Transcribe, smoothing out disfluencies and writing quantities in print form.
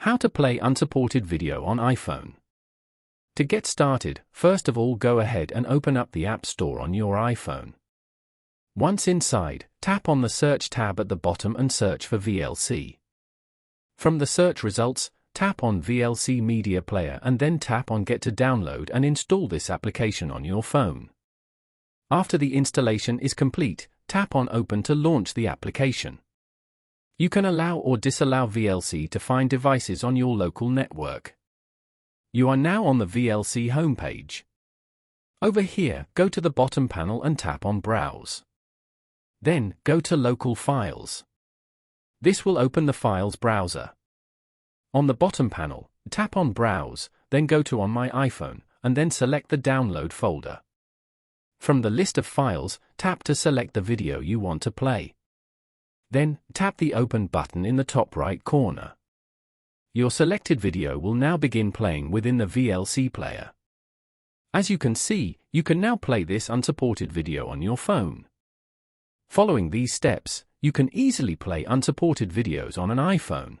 How to play unsupported video on iPhone. To get started, first of all go ahead and open up the App Store on your iPhone. Once inside, tap on the Search tab at the bottom and search for VLC. From the search results, tap on VLC Media Player and then tap on Get to download and install this application on your phone. After the installation is complete, tap on Open to launch the application. You can allow or disallow VLC to find devices on your local network. You are now on the VLC homepage. Over here, go to the bottom panel and tap on Browse. Then, go to Local Files. This will open the Files browser. On the bottom panel, tap on Browse, then go to On My iPhone, and then select the Download folder. From the list of files, tap to select the video you want to play. Then, tap the Open button in the top right corner. Your selected video will now begin playing within the VLC player. As you can see, you can now play this unsupported video on your phone. Following these steps, you can easily play unsupported videos on an iPhone.